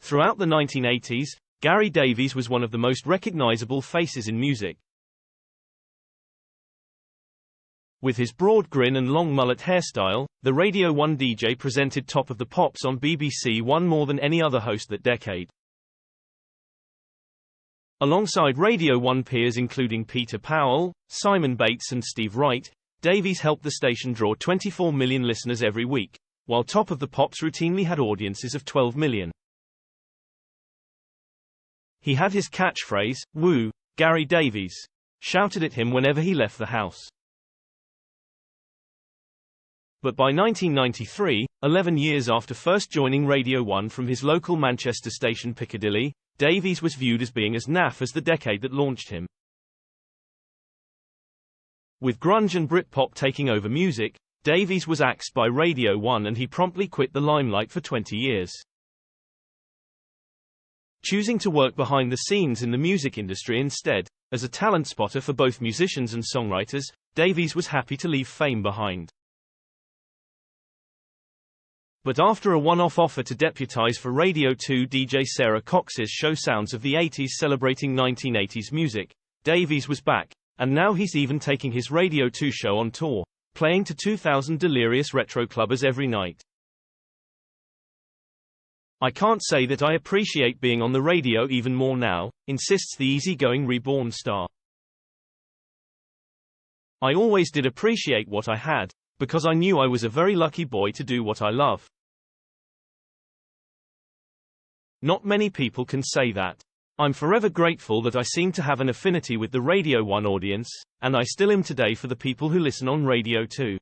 Throughout the 1980s, Gary Davies was one of the most recognizable faces in music. With his broad grin and long mullet hairstyle, the Radio 1 DJ presented Top of the Pops on BBC One more than any other host that decade. Alongside Radio 1 peers including Peter Powell, Simon Bates and Steve Wright, Davies helped the station draw 24 million listeners every week, while Top of the Pops routinely had audiences of 12 million. He had his catchphrase, "Woo, Gary Davies," shouted at him whenever he left the house. But by 1993, 11 years after first joining Radio 1 from his local Manchester station Piccadilly, Davies was viewed as being as naff as the decade that launched him. With grunge and Britpop taking over music, Davies was axed by Radio 1 and he promptly quit the limelight for 20 years. Choosing to work behind the scenes in the music industry instead, as a talent spotter for both musicians and songwriters, Davies was happy to leave fame behind. But after a one-off offer to deputize for Radio 2 DJ Sarah Cox's show Sounds of the 80s celebrating 1980s music, Davies was back, and now he's even taking his Radio 2 show on tour, playing to 2,000 delirious retro clubbers every night. "I can't say that I appreciate being on the radio even more now," insists the easygoing reborn star. "I always did appreciate what I had, because I knew I was a very lucky boy to do what I love." Not many people can say that. "I'm forever grateful that I seem to have an affinity with the Radio 1 audience, and I still am today for the people who listen on Radio 2.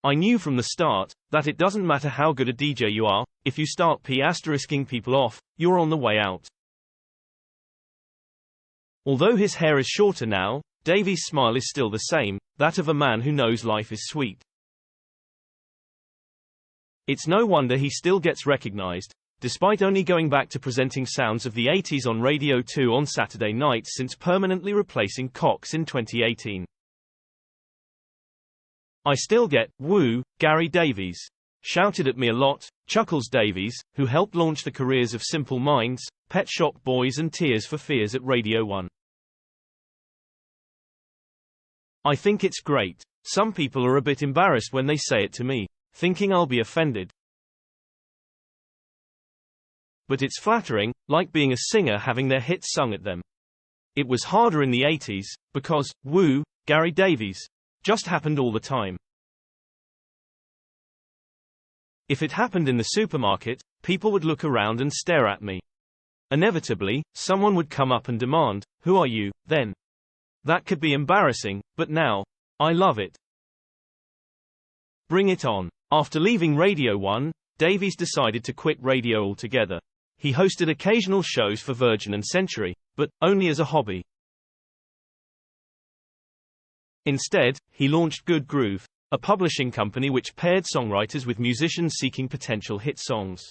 I knew from the start that it doesn't matter how good a DJ you are, if you start **ing people off, you're on the way out." Although his hair is shorter now, Davies' smile is still the same, that of a man who knows life is sweet. It's no wonder he still gets recognized, despite only going back to presenting Sounds of the 80s on Radio 2 on Saturday nights since permanently replacing Cox in 2018. "I still get, 'Woo, Gary Davies,' shouted at me a lot," chuckles Davies, who helped launch the careers of Simple Minds, Pet Shop Boys and Tears for Fears at Radio 1. "I think it's great. Some people are a bit embarrassed when they say it to me, thinking I'll be offended. But it's flattering, like being a singer having their hits sung at them. It was harder in the 80s, because, 'Woo, Gary Davies' just happened all the time. If it happened in the supermarket, people would look around and stare at me. Inevitably, someone would come up and demand, 'Who are you?' Then. That could be embarrassing, but now, I love it. Bring it on." After leaving Radio 1, Davies decided to quit radio altogether. He hosted occasional shows for Virgin and Century, but only as a hobby. Instead, he launched Good Groove, a publishing company which paired songwriters with musicians seeking potential hit songs.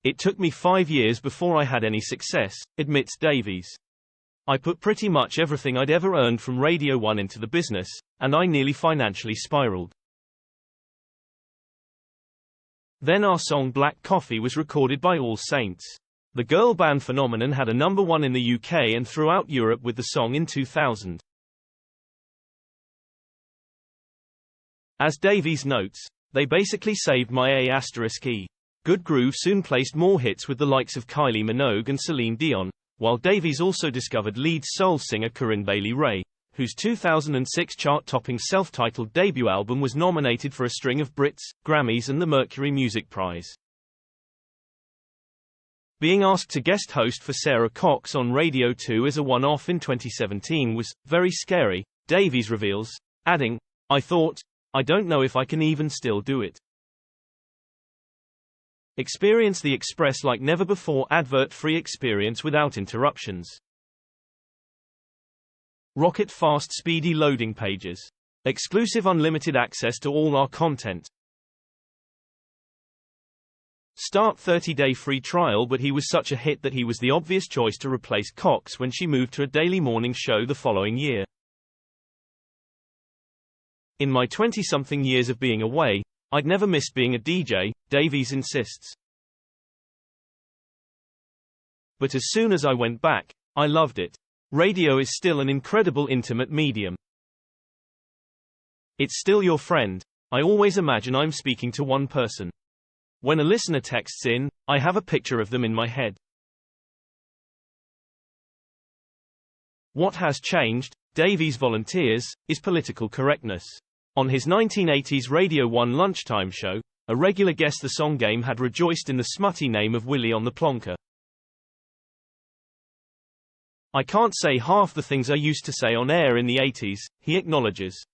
"It took me 5 years before I had any success," admits Davies. "I put pretty much everything I'd ever earned from Radio 1 into the business, and I nearly financially spiraled." Then our song Black Coffee was recorded by All Saints. The girl band phenomenon had a #1 in the UK and throughout Europe with the song in 2000. As Davies notes, "They basically saved my A**E. Good Groove soon placed more hits with the likes of Kylie Minogue and Celine Dion, while Davies also discovered lead soul singer Corinne Bailey Rae, whose 2006 chart-topping self-titled debut album was nominated for a string of Brits, Grammys and the Mercury Music Prize. Being asked to guest host for Sarah Cox on Radio 2 as a one-off in 2017 was very scary, Davies reveals, adding, "I thought, I don't know if I can even still do it." Experience the Express like never before advert-free experience without interruptions. Rocket fast speedy loading pages. Exclusive unlimited access to all our content. Start 30-day free trial. But he was such a hit that he was the obvious choice to replace Cox when she moved to a daily morning show the following year. "In my 20-something years of being away, I'd never missed being a DJ, Davies insists. But as soon as I went back, I loved it. Radio is still an incredible intimate medium. It's still your friend. I always imagine I'm speaking to one person. When a listener texts in, I have a picture of them in my head. What has changed, Davies volunteers, is political correctness. On his 1980s Radio 1 lunchtime show, a regular Guess the Song game had rejoiced in the smutty name of Willie on the Plonker. I can't say half the things I used to say on air in the 80s, he acknowledges.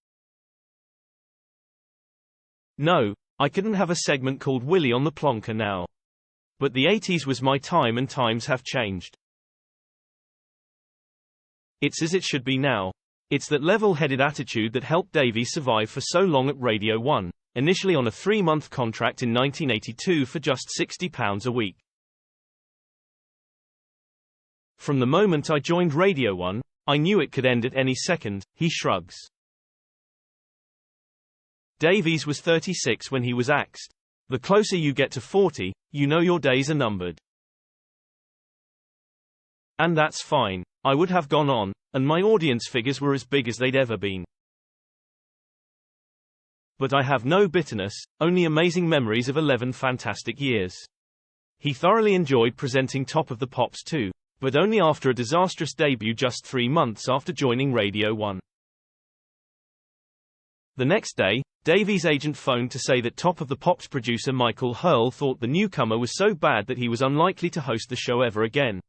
No, I couldn't have a segment called Willie on the Plonker now. But the 80s was my time and times have changed. It's as it should be now. It's that level-headed attitude that helped Davies survive for so long at Radio 1, initially on a 3-month contract in 1982 for just £60 a week. From the moment I joined Radio 1, I knew it could end at any second, he shrugs. Davies was 36 when he was axed. The closer you get to 40, you know your days are numbered. And that's fine. I would have gone on, and my audience figures were as big as they'd ever been. But I have no bitterness, only amazing memories of 11 fantastic years. He thoroughly enjoyed presenting Top of the Pops too, but only after a disastrous debut just 3 months after joining Radio 1. The next day, Davies' agent phoned to say that Top of the Pops producer Michael Hurl thought the newcomer was so bad that he was unlikely to host the show ever again.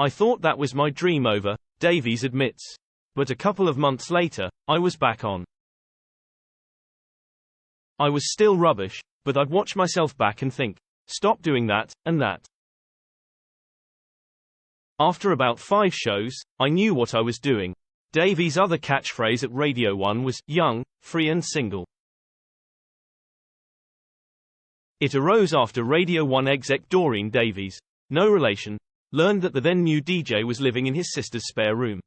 I thought that was my dream over, Davies admits. But a couple of months later, I was back on. I was still rubbish, but I'd watch myself back and think, stop doing that, and that. After about 5 shows, I knew what I was doing. Davies' other catchphrase at Radio 1 was, young, free and single. It arose after Radio 1 exec Doreen Davies, no relation, learned that the then new DJ was living in his sister's spare room.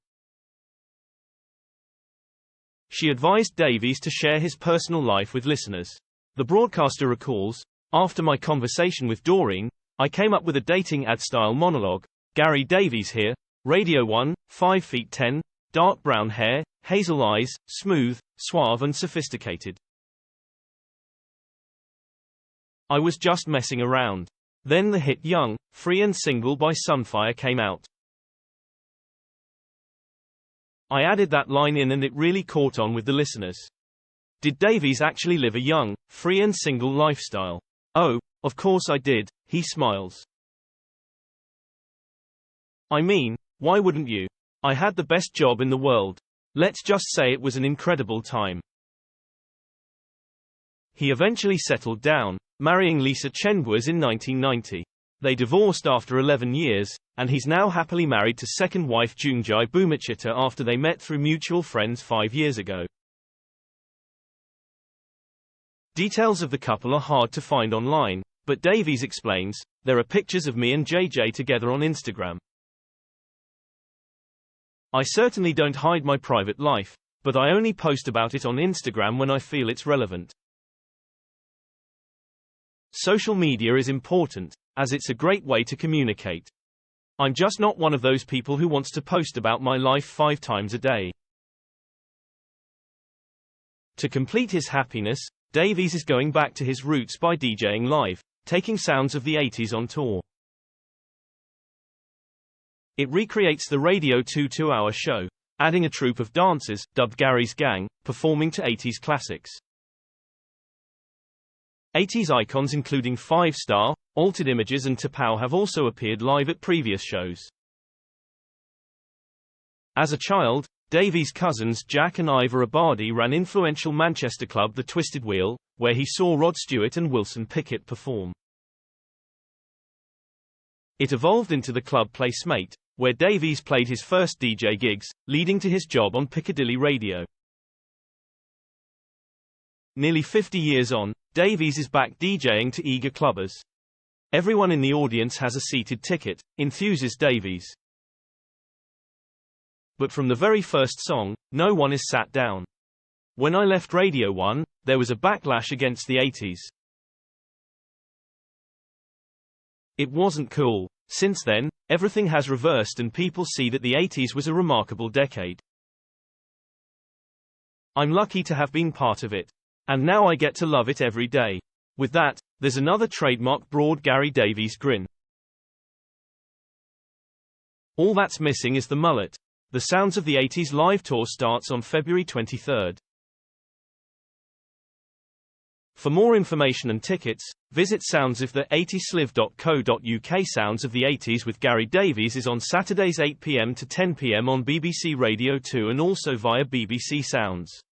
She advised Davies to share his personal life with listeners. The broadcaster recalls, after my conversation with Doreen, I came up with a dating ad-style monologue. Gary Davies here, Radio 1, 5 feet 10, dark brown hair, hazel eyes, smooth, suave and sophisticated. I was just messing around. Then the hit Young, Free and Single by Sunfire came out. I added that line in and it really caught on with the listeners. Did Davies actually live a young, free and single lifestyle? Oh, of course I did, he smiles. I mean, why wouldn't you? I had the best job in the world. Let's just say it was an incredible time. He eventually settled down, marrying Lisa Chenbois in 1990. They divorced after 11 years, and he's now happily married to second wife Jungjai Bumachita after they met through mutual friends 5 years ago. Details of the couple are hard to find online, but Davies explains, there are pictures of me and JJ together on Instagram. I certainly don't hide my private life, but I only post about it on Instagram when I feel it's relevant. Social media is important, as it's a great way to communicate. I'm just not one of those people who wants to post about my life 5 times a day. To complete his happiness, Davies is going back to his roots by DJing live, taking sounds of the 80s on tour. It recreates the Radio 2 2-hour show, adding a troupe of dancers, dubbed Gary's Gang, performing to 80s classics. 80s icons including 5 Star, Altered Images and Powell have also appeared live at previous shows. As a child, Davies' cousins Jack and Ivor Abadi ran influential Manchester club The Twisted Wheel, where he saw Rod Stewart and Wilson Pickett perform. It evolved into the club Placemate, where Davies played his first DJ gigs, leading to his job on Piccadilly Radio. Nearly 50 years on, Davies is back DJing to eager clubbers. Everyone in the audience has a seated ticket, enthuses Davies. But from the very first song, no one is sat down. When I left Radio 1, there was a backlash against the 80s. It wasn't cool. Since then, everything has reversed and people see that the 80s was a remarkable decade. I'm lucky to have been part of it. And now I get to love it every day. With that, there's another trademark broad Gary Davies grin. All that's missing is the mullet. The Sounds of the 80s live tour starts on February 23rd. For more information and tickets, visit soundsoftheSliv.co.uk. Sounds of the 80s with Gary Davies is on Saturdays 8 p.m. to 10 p.m. on BBC Radio 2 and also via BBC Sounds.